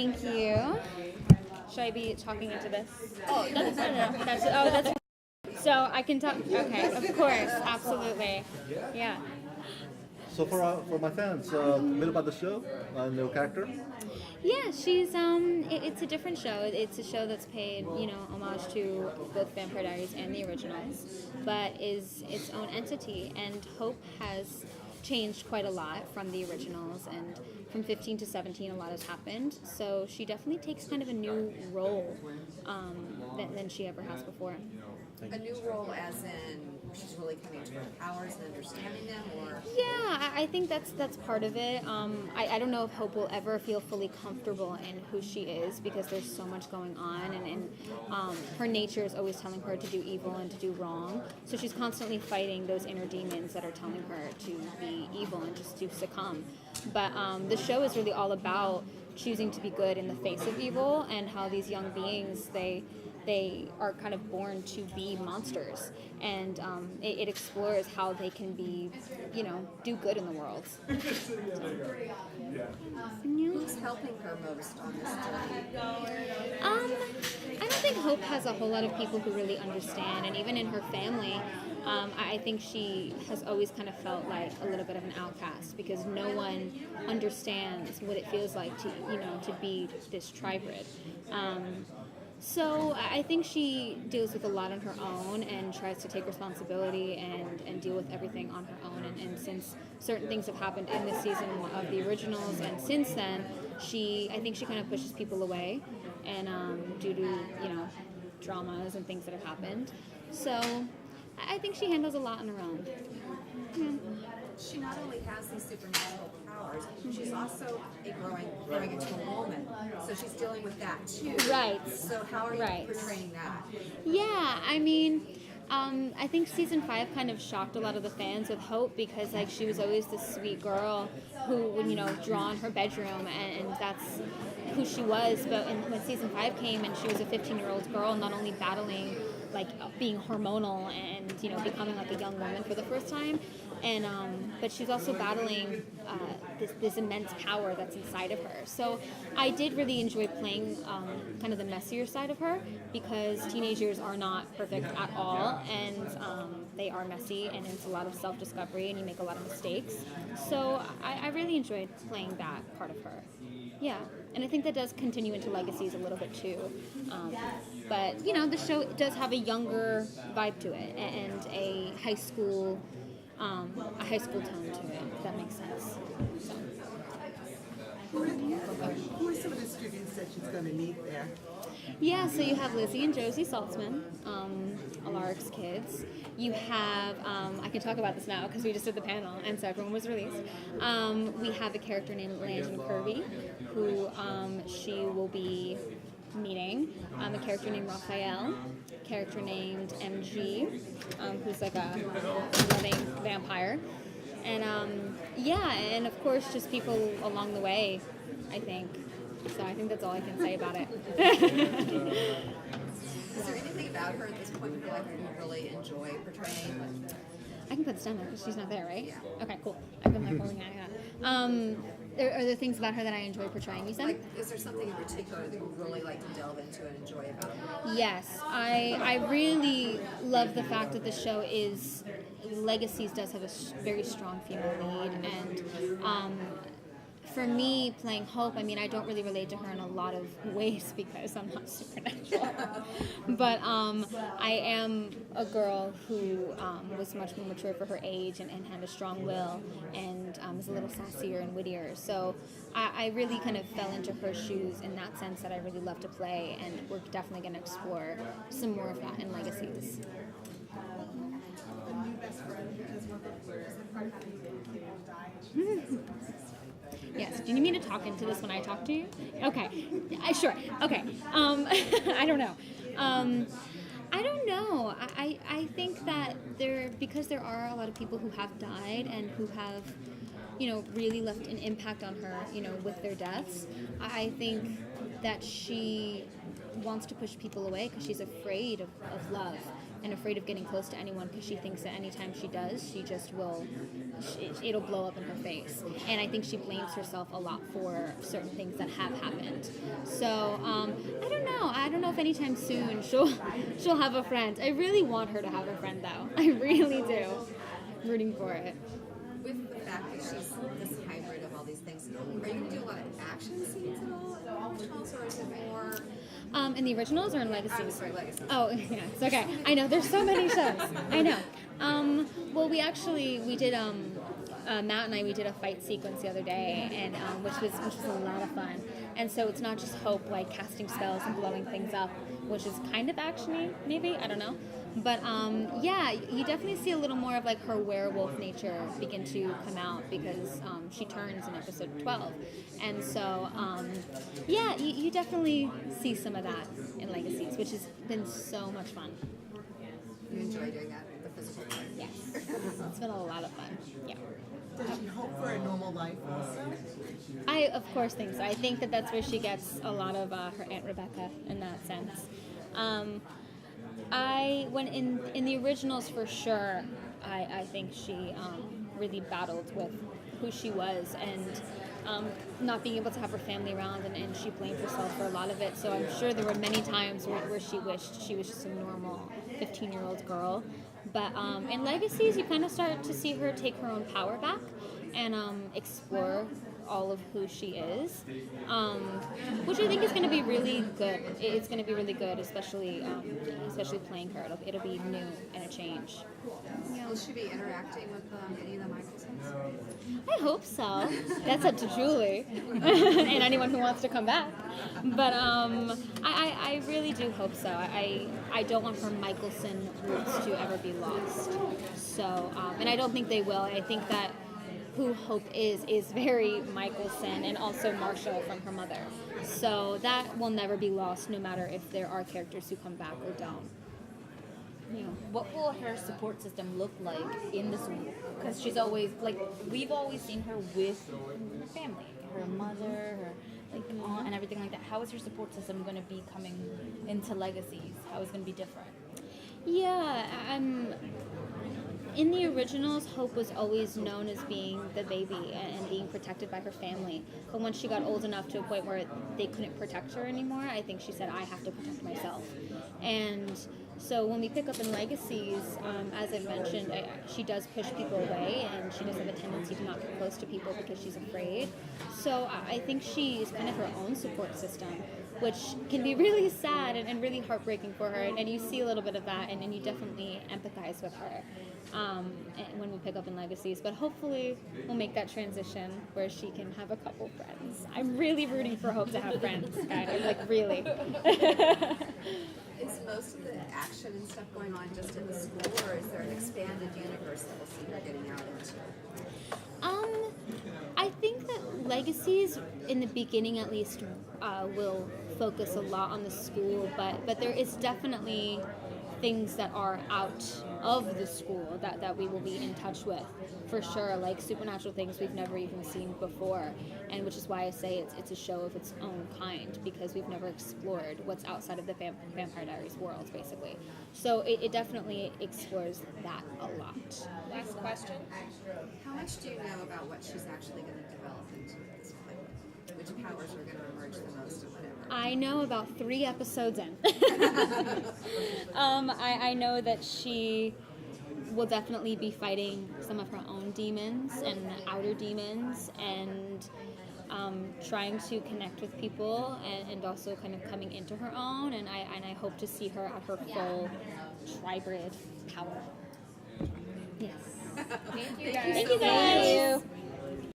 Thank you. Should I be talking into this? Oh, No. That's so I can talk. Okay, of course, absolutely. Yeah. So for my fans, a bit about the show and your character. Yeah, it's a different show. It's a show that's paid, homage to both Vampire Diaries and the originals, but is its own entity. And Hope has changed quite a lot from the originals, and from 15 to 17, a lot has happened. So she definitely takes kind of a new role than she ever has before. A new role as in she's really coming to her powers and understanding them, or? Yeah, I think that's part of it. I don't know if Hope will ever feel fully comfortable in who she is because there's so much going on, and her nature is always telling her to do evil and to do wrong. So she's constantly fighting those inner demons that are telling her to be evil and just to succumb. But the show is really all about choosing to be good in the face of evil, and how these young beings, they are kind of born to be monsters, and it explores how they can be, do good in the world. Who's helping her most on this journey? I don't think Hope has a whole lot of people who really understand, and even in her family, I think she has always kind of felt like a little bit of an outcast because no one understands what it feels like to be this tribrid. So I think she deals with a lot on her own and tries to take responsibility and deal with everything on her own. And since certain things have happened in this season of the originals and since then, I think she kind of pushes people away, and due to dramas and things that have happened. So I think she handles a lot on her own. Yeah. She not only has these supernatural powers, she's also growing into a woman. So she's dealing with that too. Right. So how are you portraying that? Yeah, I mean, I think season 5 kind of shocked a lot of the fans with Hope because she was always this sweet girl who would draw in her bedroom, and that's who she was. But when season 5 came and she was a 15-year-old girl, not only battling being hormonal and becoming a young woman for the first time, and but she's also battling this immense power that's inside of her. So I did really enjoy playing kind of the messier side of her, because teenage years are not perfect at all, and they are messy, and it's a lot of self-discovery, and you make a lot of mistakes. So I really enjoyed playing that part of her. Yeah, and I think that does continue into Legacies a little bit too. But the show does have a younger vibe to it, and a high school tone to it, if that makes sense. So. Who are some of the students that she's going to meet there? Yeah, so you have Lizzie and Josie Saltzman, Alaric's kids. You have, I can talk about this now because we just did the panel and so everyone was released. We have a character named Landon Kirby, who she will be meeting. A character named Raphael, a character named MG, who's a loving vampire. And and of course just people along the way, I think. So I think that's all I can say about it. Is there anything about her at this point in your life that you really enjoy portraying? I can put this down there because she's not there, right? Yeah. Okay, cool. I've been holding it. Are there things about her that I enjoy portraying, you said? Is there something in particular that you really like to delve into and enjoy about her? Yes, I really love the fact that the show Legacies does have a very strong female lead, and for me, playing Hope, I don't really relate to her in a lot of ways because I'm not supernatural. But I am a girl who was much more mature for her age and had a strong will, and is a little sassier and wittier. So I really kind of fell into her shoes in that sense that I really love to play, and we're definitely going to explore some more of that in Legacies. The new best friend because one of the part of the died. Yes. Do you need me to talk into this when I talk to you? Okay. Sure. Okay. I don't know. I don't know. I think that because there are a lot of people who have died and who have, really left an impact on her, with their deaths. I think that she wants to push people away because she's afraid of love and afraid of getting close to anyone, because she thinks that anytime she does, she just will, it'll blow up in her face. And I think she blames herself a lot for certain things that have happened. So I don't know. I don't know if anytime soon she'll have a friend. I really want her to have a friend, though. I really do. Rooting for it. With the fact that she's this hybrid of all these things, are you going to do a lot of action scenes at all in the originals, or is it more? In the originals or in I'm Legacies? sorry, Legacies. Oh, yeah, it's okay. I know, there's so many shows. I know. Well, we did, Matt and I, we did a fight sequence the other day, and which was a lot of fun. And so it's not just Hope, like, casting spells and blowing things up, which is kind of action-y, maybe, I don't know. But, yeah, you definitely see a little more of, like, her werewolf nature begin to come out because she turns in episode 12. And so, yeah, you definitely see some of that in Legacies, which has been so much fun. You enjoy doing that, the physical part? Yes. It's been a lot of fun. Yeah. Does she hope for a normal life also? I, of course, think so. I think that that's where she gets a lot of her Aunt Rebecca in that sense. When in the originals, for sure, I think she really battled with who she was and not being able to have her family around, and she blamed herself for a lot of it. So I'm sure there were many times where she wished she was just a normal 15-year-old girl. But in Legacies, you kind of start to see her take her own power back and explore all of who she is, which I think is going to be really good. It's going to be really good, especially playing her. It'll be new and a change. Yeah. Will she be interacting with any of the Mikaelsons? I hope so. That's up to Julie and anyone who wants to come back. But I really do hope so. I don't want her Mikaelson roots to ever be lost. So, and I don't think they will. I think that who Hope is very Mikaelson and also Marshall from her mother. So that will never be lost, no matter if there are characters who come back or don't. Yeah. What will her support system look like in the school? Because she's always, like, we've always seen her with her family, her mother, her aunt, and everything like that. How is her support system going to be coming into Legacies? How is it going to be different? Yeah, in the originals, Hope was always known as being the baby and being protected by her family. But when she got old enough to a point where they couldn't protect her anymore, I think she said, I have to protect myself. And so when we pick up in Legacies, as I mentioned, she does push people away, and she does have a tendency to not get close to people because she's afraid. So I think she is kind of her own support system, which can be really sad and really heartbreaking for her. And you see a little bit of that, and you definitely empathize with her when we pick up in Legacies. But hopefully we'll make that transition where she can have a couple friends. I'm really rooting for Hope to have friends, guys. Like, really. Is most of the action and stuff going on just in the school, or is there an expanded universe that we'll see her getting out into? I think that Legacies, in the beginning at least, will focus a lot on the school, but there is definitely things that are out of the school that we will be in touch with, for sure, like supernatural things we've never even seen before, and which is why I say it's a show of its own kind, because we've never explored what's outside of the Vampire Diaries world, basically. So it definitely explores that a lot. Last question. How much do you know about what she's actually going to develop into at this point? Which powers are going to emerge the most and whatever? I know about 3 episodes in. I know that she will definitely be fighting some of her own demons and outer demons, and trying to connect with people, and also kind of coming into her own. And I hope to see her at her full tribrid power. Yes. Thank you guys. Thank you guys.